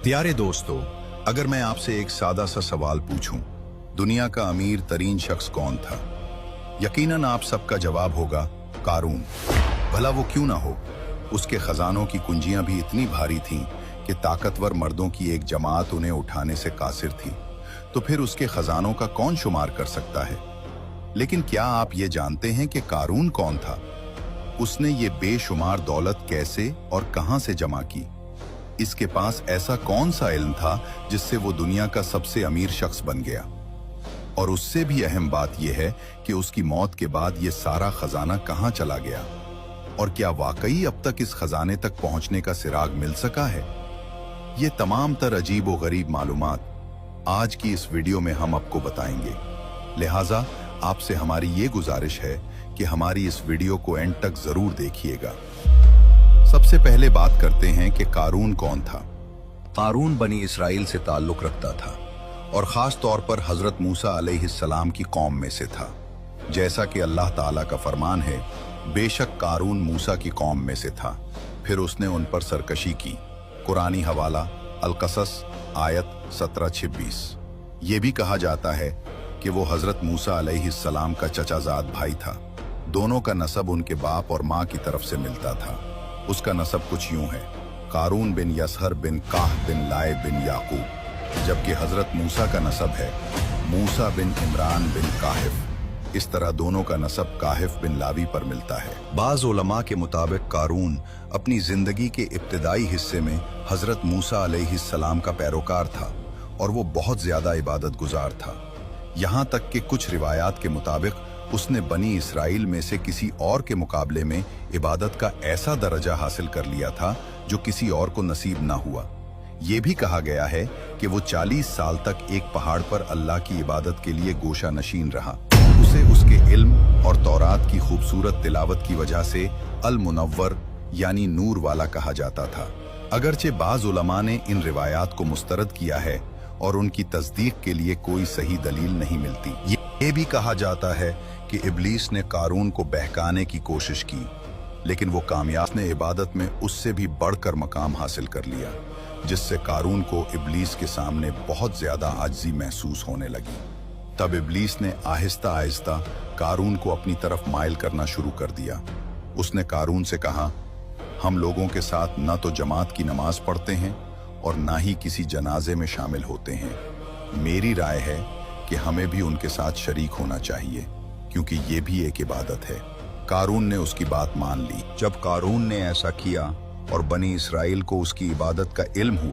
प्यारे दोस्तों, अगर मैं आपसे एक सादा सा सवाल पूछूं, दुनिया का अमीर तरीन शख्स कौन था? यकीनन आप सबका जवाब होगा कारून। भला वो क्यों ना हो? उसके खजानों की कुंजियां भी इतनी भारी थीं कि ताकतवर मर्दों की एक जमात उन्हें उठाने से कासिर थी। तो फिर उसके खजानों का कौन शुमार कर सकता है? लेकिन क्या आप ये जानते हैं कि कारून कौन था? उसने ये बेशुमार दौलत कैसे और कहां से जमा की? इसके पास ऐसा कौन सा इल्म था जिससे वो दुनिया का सबसे अमीर शख्स बन गया? और उससे भी अहम बात यह है कि उसकी मौत के बाद ये सारा खजाना कहां चला गया? और क्या वाकई अब तक इस खजाने तक पहुंचने का सिराग मिल सका है? ये तमाम तर अजीब व गरीब मालूमात आज की इस वीडियो में हम आपको बताएंगे। लिहाजा आपसे हमारी ये गुजारिश है कि हमारी इस वीडियो को एंड तक जरूर देखिएगा। सबसे पहले बात करते हैं कि कारून कौन था। कारून बनी इसराइल से ताल्लुक रखता था और खास तौर पर हजरत मूसा अलैहिस्सलाम की कौम में से था। जैसा कि अल्लाह ताला का फरमान है, बेशक कारून मूसा की कौम में से था, फिर उसने उन पर सरकशी की। कुरानी हवाला अल-कसस आयत 17-26। ये भी कहा जाता है कि वो हजरत मूसा अलैहिस्सलाम का चचाजाद भाई था। दोनों का नसब उनके बाप और माँ की तरफ से मिलता था। उसका नसब कुछ यूं है, कारून बिन यसहर बिन काह बिन लाए बिन याकूब, जबकि हजरत मूसा का नसब है मूसा बिन इमरान बिन काहिफ। इस तरह दोनों का नसब काहिफ बिन लावी पर मिलता है। बाज़ उलमा के मुताबिक कारून अपनी जिंदगी के इब्तिदाई हिस्से में हजरत मूसा अलैहिस्सलाम का पैरोकार था और वो बहुत ज्यादा इबादत गुजार था। यहाँ तक कि कुछ रिवायात के मुताबिक उसने बनी इसराइल में से किसी और के मुकाबले में इबादत का ऐसा दर्जा हासिल कर लिया था जो किसी और को नसीब ना हुआ। ये भी कहा गया है कि वो 40 साल तक एक पहाड़ पर अल्लाह की इबादत के लिए गोशा नशीन रहा। उसे उसके इल्म और तौरात की खूबसूरत तिलावत की वजह से अल मुनव्वर यानी नूर वाला कहा जाता था। अगरचे बाज़ उलमा ने इन रिवायात को मुस्तरद किया है और उनकी तस्दीक के लिए कोई सही दलील नहीं मिलती। ये भी कहा जाता है कि इब्लीस ने कारून को बहकाने की कोशिश की, लेकिन वो कामयाब ने इबादत में उससे भी बढ़कर मकाम हासिल कर लिया, जिससे कारून को इब्लीस के सामने बहुत ज्यादा आजिज़ी महसूस होने लगी। तब इब्लीस ने आहिस्ता आहिस्ता कारून को अपनी तरफ माइल करना शुरू कर दिया। उसने कारून से कहा, हम लोगों के साथ न तो जमात की नमाज पढ़ते हैं और ना ही किसी जनाजे में शामिल होते हैं। मेरी राय है कि हमें भी उनके साथ शरीक होना चाहिए, क्योंकि ये भी एक इबादत है। कारून ने उसकी बात मान ली। जब कारून ने ऐसा किया और बनी इसराइल को उसकी इबादत का इल्म हुआ